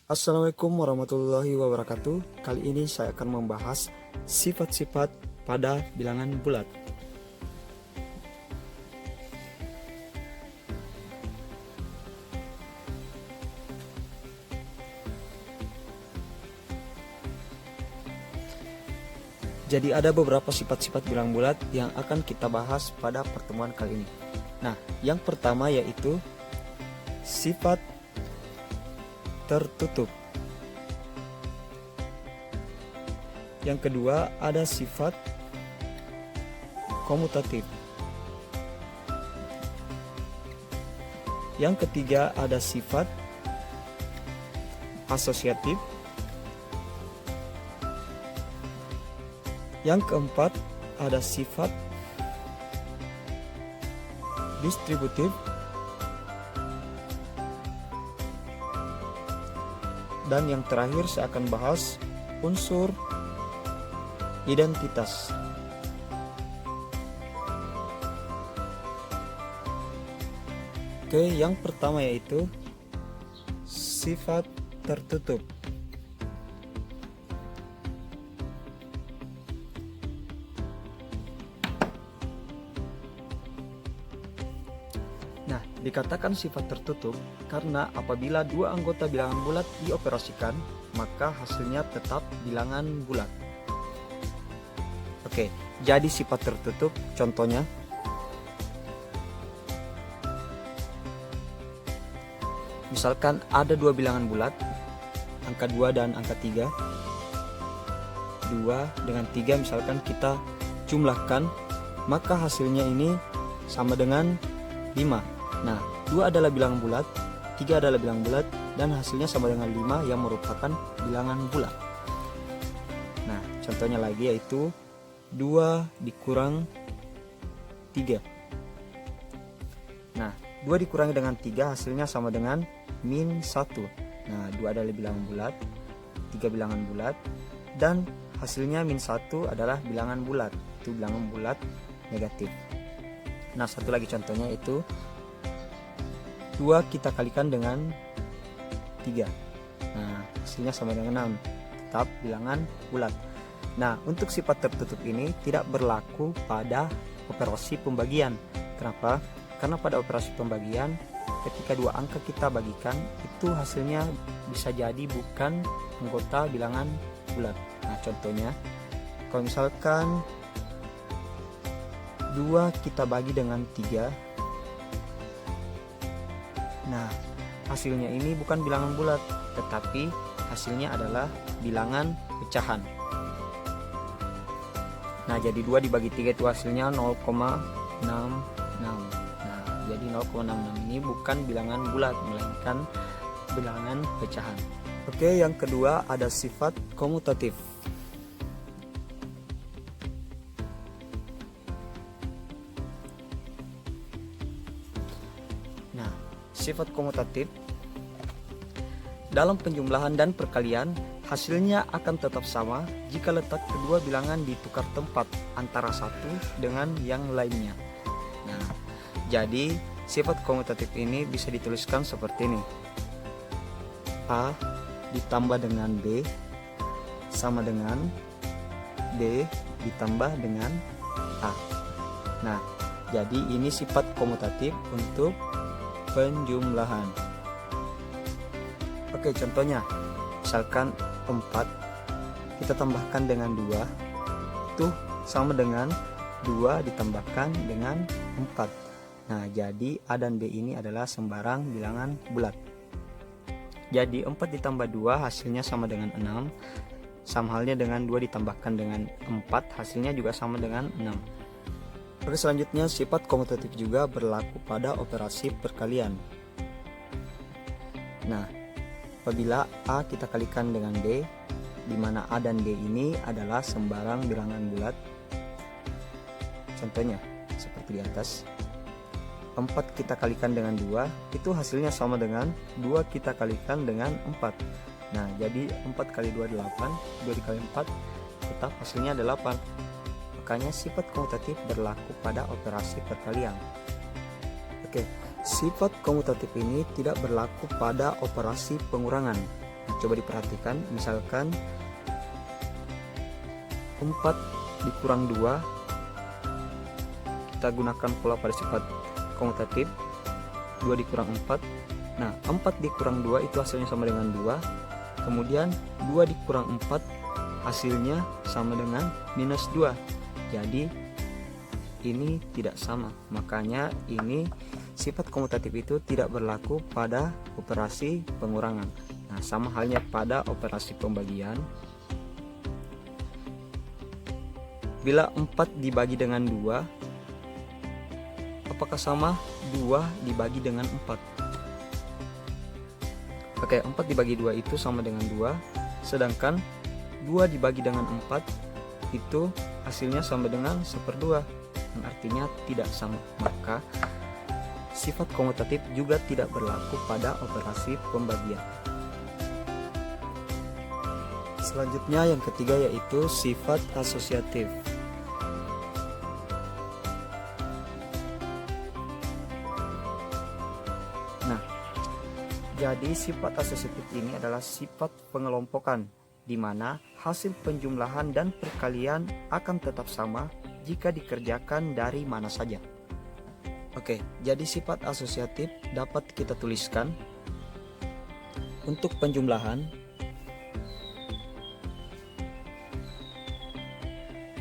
Assalamualaikum warahmatullahi wabarakatuh. Kali ini saya akan membahas sifat-sifat pada bilangan bulat. Jadi ada beberapa sifat-sifat bilangan bulat yang akan kita bahas pada pertemuan kali ini. Nah, yang pertama yaitu sifat tertutup. Yang kedua ada sifat komutatif. Yang ketiga ada sifat asosiatif. Yang keempat ada sifat distributif. Dan yang terakhir saya akan bahas unsur identitas. Oke, yang pertama yaitu sifat tertutup. Nah, dikatakan sifat tertutup karena apabila dua anggota bilangan bulat dioperasikan, maka hasilnya tetap bilangan bulat. Oke, jadi sifat tertutup contohnya misalkan ada dua bilangan bulat, angka 2 dan angka 3. 2 dengan 3 misalkan kita jumlahkan, maka hasilnya ini sama dengan 5. Nah, 2 adalah bilangan bulat, 3 adalah bilangan bulat, dan hasilnya sama dengan 5 yang merupakan bilangan bulat. Nah, contohnya lagi yaitu 2 dikurang 3. Nah, 2 dikurangi dengan 3 hasilnya sama dengan min 1. Nah, 2 adalah bilangan bulat, 3 bilangan bulat, dan hasilnya min 1 adalah bilangan bulat. Itu bilangan bulat negatif. Nah, satu lagi contohnya itu 2 kita kalikan dengan 3. Nah, hasilnya sama dengan 6. Tetap bilangan bulat. Nah, untuk sifat tertutup ini tidak berlaku pada operasi pembagian. Kenapa? Karena pada operasi pembagian ketika dua angka kita bagikan, itu hasilnya bisa jadi bukan anggota bilangan bulat. Nah, contohnya kalau misalkan 2 kita bagi dengan 3, nah hasilnya ini bukan bilangan bulat, tetapi hasilnya adalah bilangan pecahan. Nah, jadi 2 dibagi 3 itu hasilnya 0,66. Nah, jadi 0,66 ini bukan bilangan bulat, melainkan bilangan pecahan. Oke, yang kedua ada sifat komutatif. Nah, sifat komutatif dalam penjumlahan dan perkalian hasilnya akan tetap sama jika letak kedua bilangan ditukar tempat antara satu dengan yang lainnya. Nah, jadi sifat komutatif ini bisa dituliskan seperti ini. A ditambah dengan B sama dengan B ditambah dengan A. Nah, jadi ini sifat komutatif untuk penjumlahan. Oke, contohnya misalkan 4 kita tambahkan dengan 2 itu sama dengan 2 ditambahkan dengan 4. Nah, jadi A dan B ini adalah sembarang bilangan bulat. Jadi 4 ditambah 2 hasilnya sama dengan 6. Sama halnya dengan 2 ditambahkan dengan 4 hasilnya juga sama dengan 6. Oke, selanjutnya sifat komutatif juga berlaku pada operasi perkalian. Nah, apabila A kita kalikan dengan B, di mana A dan B ini adalah sembarang bilangan bulat. Contohnya seperti di atas. 4 kita kalikan dengan 2, itu hasilnya sama dengan 2 kita kalikan dengan 4. Nah, jadi 4 kali 2 8, 2 dikali 4 tetap hasilnya 8. Makanya sifat komutatif berlaku pada operasi perkalian. Oke, sifat komutatif ini tidak berlaku pada operasi pengurangan. Coba diperhatikan, misalkan 4 dikurang 2, kita gunakan pola pada sifat komutatif, 2 dikurang 4. Nah, 4 dikurang 2 itu hasilnya sama dengan 2. Kemudian 2 dikurang 4 hasilnya sama dengan minus 2. Jadi ini tidak sama. Makanya ini sifat komutatif itu tidak berlaku pada operasi pengurangan. Nah, sama halnya pada operasi pembagian. Bila 4 dibagi dengan 2, apakah sama 2 dibagi dengan 4? Oke, 4 dibagi 2 itu sama dengan 2. Sedangkan 2 dibagi dengan 4 itu hasilnya sama dengan 1/2. Yang artinya tidak sama. Maka sifat komutatif juga tidak berlaku pada operasi pembagian. Selanjutnya yang ketiga yaitu sifat asosiatif. Nah, jadi sifat asosiatif ini adalah sifat pengelompokan, di mana hasil penjumlahan dan perkalian akan tetap sama jika dikerjakan dari mana saja. Oke, jadi sifat asosiatif dapat kita tuliskan untuk penjumlahan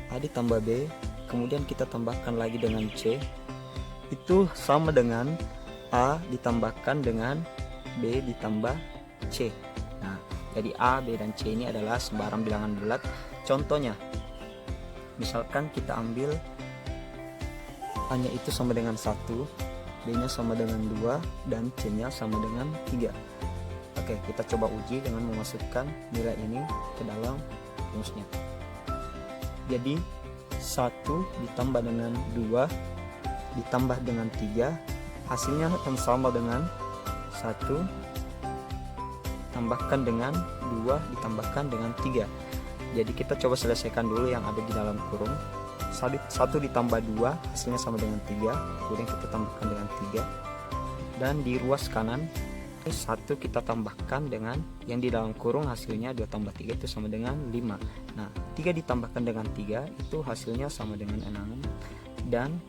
A ditambah B, kemudian kita tambahkan lagi dengan C, itu sama dengan A ditambahkan dengan B ditambah C. Nah, jadi A, B, dan C ini adalah sembarang bilangan bulat. Contohnya, misalkan kita ambil A-nya itu sama dengan 1, B-nya sama dengan 2, dan C-nya sama dengan 3. Oke, kita coba uji dengan memasukkan nilai ini ke dalam rumusnya. Jadi 1 ditambah dengan 2 ditambah dengan 3, hasilnya akan sama dengan 1 tambahkan dengan 2 ditambahkan dengan 3. Jadi kita coba selesaikan dulu yang ada di dalam kurung. 1 ditambah 2 hasilnya sama dengan 3, kemudian kita tambahkan dengan 3. Dan di ruas kanan 1 kita tambahkan dengan yang di dalam kurung, hasilnya 2 tambah 3 itu sama dengan 5. Nah, 3 ditambahkan dengan 3 itu hasilnya sama dengan 6. Dan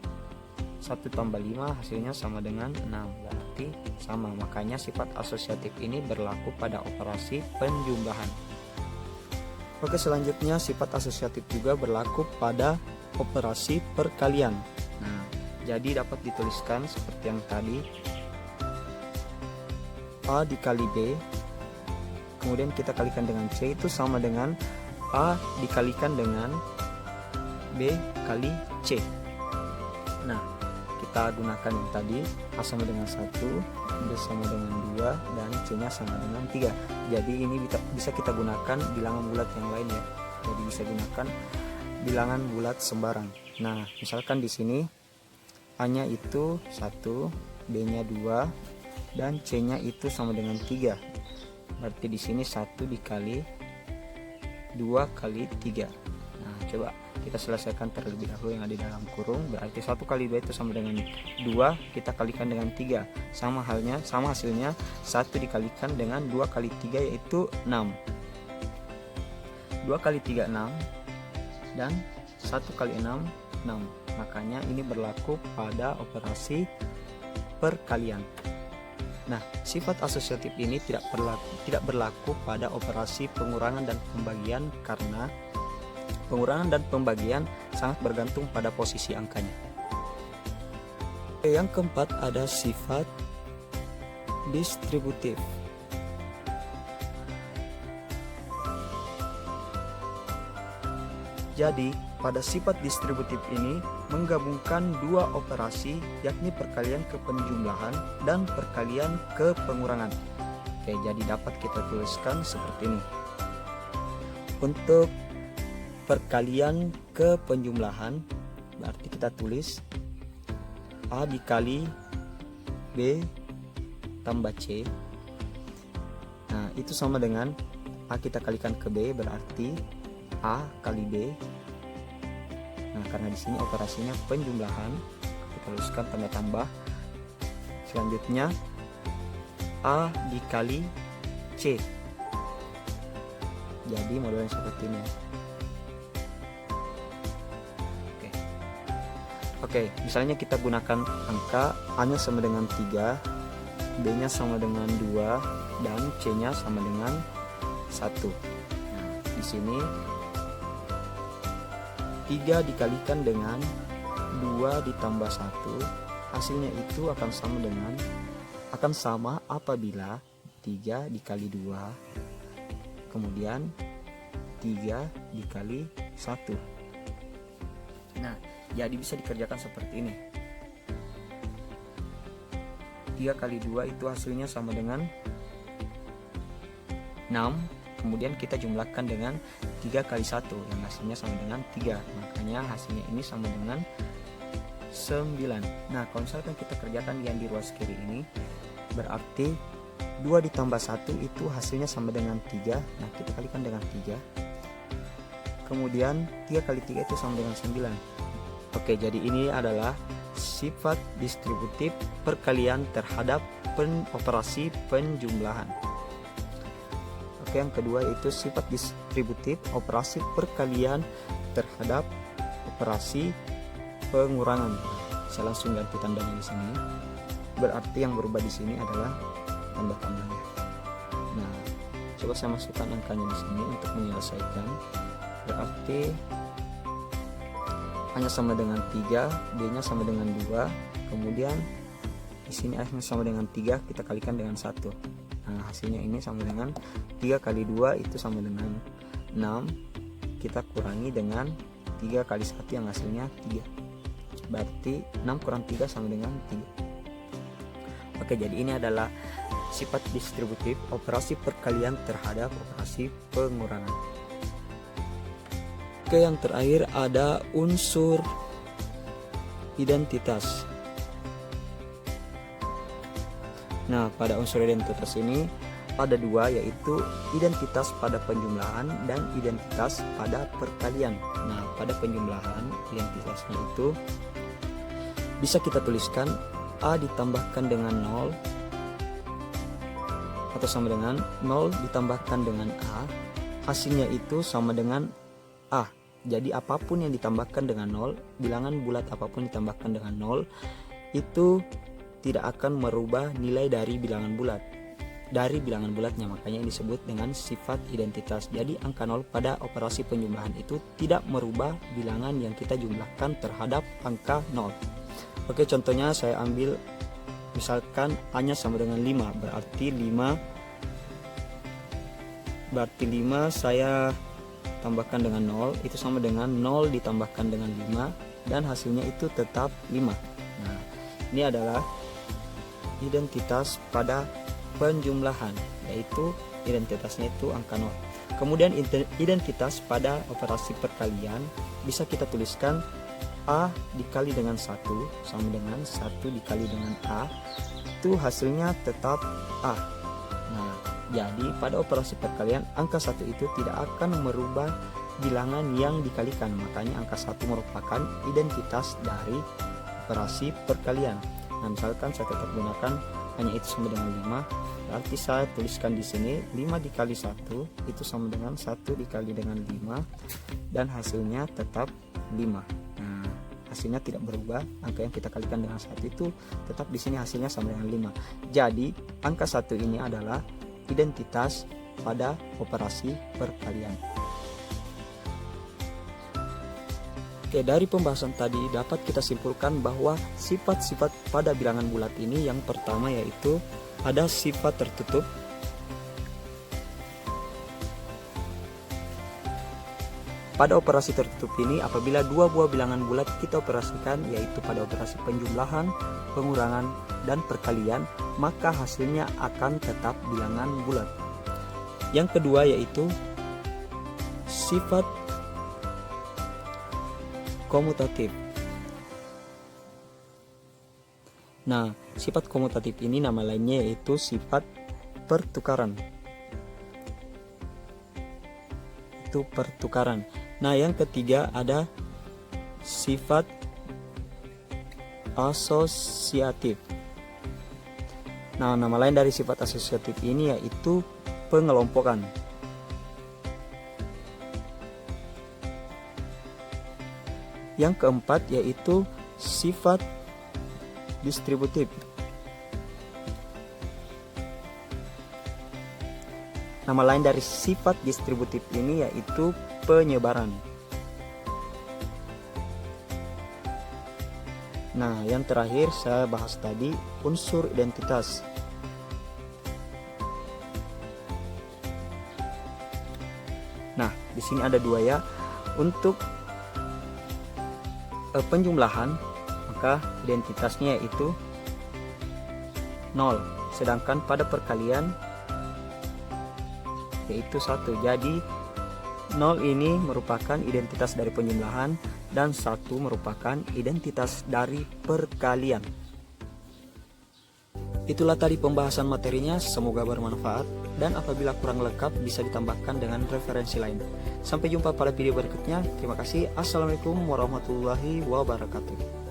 1 tambah 5 hasilnya sama dengan 6, berarti sama. Makanya sifat asosiatif ini berlaku pada operasi penjumlahan. Oke, selanjutnya sifat asosiatif juga berlaku pada operasi perkalian. Nah, jadi dapat dituliskan seperti yang tadi, A dikali B, kemudian kita kalikan dengan C, itu sama dengan A dikalikan dengan B kali C. Nah, kita gunakan yang tadi, A sama dengan 1, B sama dengan 2, dan C nya sama dengan 3. Jadi ini bisa kita gunakan bilangan bulat yang lain ya. Jadi bisa gunakan bilangan bulat sembarang. Nah, misalkan di sini A nya itu 1, B nya 2, dan C nya itu sama dengan 3. Berarti di sini 1 dikali 2 kali 3. Nah, coba kita selesaikan terlebih dahulu yang ada di dalam kurung. Berarti 1 kali 2 itu sama dengan 2, kita kalikan dengan 3. Sama hasilnya 1 dikalikan dengan 2 kali 3 yaitu 6. 2 kali 3 6, dan 1 kali 6 6. Makanya ini berlaku pada operasi perkalian. Nah, sifat asosiatif ini tidak berlaku pada operasi pengurangan dan pembagian karena pengurangan dan pembagian sangat bergantung pada posisi angkanya. Yang keempat ada sifat distributif. Jadi, pada sifat distributif ini menggabungkan dua operasi, yakni perkalian ke penjumlahan dan perkalian ke pengurangan. Oke, jadi dapat kita tuliskan seperti ini. Untuk perkalian ke penjumlahan, berarti kita tulis A dikali B tambah C. Nah, itu sama dengan A kita kalikan ke B, berarti A kali B. Nah, karena di sini operasinya penjumlahan, kita tuliskan tanda tambah. Selanjutnya A dikali C. jadi modelnya seperti ini. Oke, misalnya kita gunakan angka A-nya sama dengan 3, B-nya sama dengan 2, dan C-nya sama dengan 1. Nah, di sini 3 dikalikan dengan 2 ditambah 1, hasilnya itu akan sama apabila 3 dikali 2, kemudian 3 dikali 1. Nah, jadi bisa dikerjakan seperti ini. 3 kali 2 itu hasilnya sama dengan 6. Kemudian kita jumlahkan dengan 3 kali 1 yang hasilnya sama dengan 3. Makanya hasilnya ini sama dengan 9. Nah, kalau misalkan kita kerjakan yang di ruas kiri ini, berarti 2 ditambah 1 itu hasilnya sama dengan 3. Nah, kita kalikan dengan 3. Kemudian 3 kali 3 itu sama dengan 9. Oke, jadi ini adalah sifat distributif perkalian terhadap operasi penjumlahan. Oke, yang kedua yaitu sifat distributif operasi perkalian terhadap operasi pengurangan. Saya langsung ganti tandanya di sini. Berarti yang berubah di sini adalah tanda-tandanya. Nah, coba saya masukkan angkanya di sini untuk menyelesaikan. Berarti A-nya sama dengan 3, B-nya sama dengan 2, kemudian di sini A-nya sama dengan 3, kita kalikan dengan 1. Nah, hasilnya ini sama dengan 3 kali 2 itu sama dengan 6, kita kurangi dengan 3 kali 1 yang hasilnya 3. Berarti 6 kurang 3 sama dengan 3. Oke, jadi ini adalah sifat distributif operasi perkalian terhadap operasi pengurangan. Oke, yang terakhir ada unsur identitas. Nah, pada unsur identitas ini ada dua, yaitu identitas pada penjumlahan dan identitas pada perkalian. Nah, pada penjumlahan identitasnya itu bisa kita tuliskan A ditambahkan dengan 0 atau sama dengan 0 ditambahkan dengan A, hasilnya itu sama dengan A. Jadi apapun yang ditambahkan dengan 0, bilangan bulat apapun ditambahkan dengan 0, itu tidak akan merubah nilai dari bilangan bulat. Dari bilangan bulatnya, makanya yang disebut dengan sifat identitas. Jadi angka 0 pada operasi penjumlahan itu tidak merubah bilangan yang kita jumlahkan terhadap angka 0. Oke, contohnya saya ambil misalkan A-nya sama dengan 5, berarti 5 saya tambahkan dengan 0 itu sama dengan 0 ditambahkan dengan 5 dan hasilnya itu tetap 5. Nah, ini adalah identitas pada penjumlahan, yaitu identitasnya itu angka 0. Kemudian identitas pada operasi perkalian bisa kita tuliskan A dikali dengan 1 sama dengan 1 dikali dengan A, itu hasilnya tetap A. Nah, jadi pada operasi perkalian angka 1 itu tidak akan merubah bilangan yang dikalikan, makanya angka 1 merupakan identitas dari operasi perkalian. Nah, misalkan saya tetap gunakan hanya itu sama dengan 5, berarti saya tuliskan di sini 5 dikali 1 itu sama dengan 1 dikali dengan 5 dan hasilnya tetap 5. Nah, hasilnya tidak berubah, angka yang kita kalikan dengan 1 itu tetap di sini hasilnya sama dengan 5. Jadi angka 1 ini adalah identitas pada operasi perkalian. Oke, dari pembahasan tadi dapat kita simpulkan bahwa sifat-sifat pada bilangan bulat ini yang pertama yaitu ada sifat tertutup, pada operasi tertutup ini apabila dua buah bilangan bulat kita operasikan, yaitu pada operasi penjumlahan, pengurangan, dan perkalian, maka hasilnya akan tetap bilangan bulat. Yang kedua yaitu sifat komutatif. Nah, sifat komutatif ini nama lainnya yaitu sifat pertukaran. Itu pertukaran. Nah, yang ketiga ada sifat asosiatif. Nah, nama lain dari sifat asosiatif ini yaitu pengelompokan. Yang keempat yaitu sifat distributif. Nama lain dari sifat distributif ini yaitu penyebaran. Nah, yang terakhir saya bahas tadi unsur identitas. Nah, di sini ada dua ya. Untuk penjumlahan, maka identitasnya yaitu 0. Sedangkan pada perkalian yaitu 1. Jadi 0 ini merupakan identitas dari penjumlahan dan 1 merupakan identitas dari perkalian. Itulah tadi pembahasan materinya, semoga bermanfaat dan apabila kurang lengkap bisa ditambahkan dengan referensi lain. Sampai jumpa pada video berikutnya. Terima kasih. Assalamualaikum warahmatullahi wabarakatuh.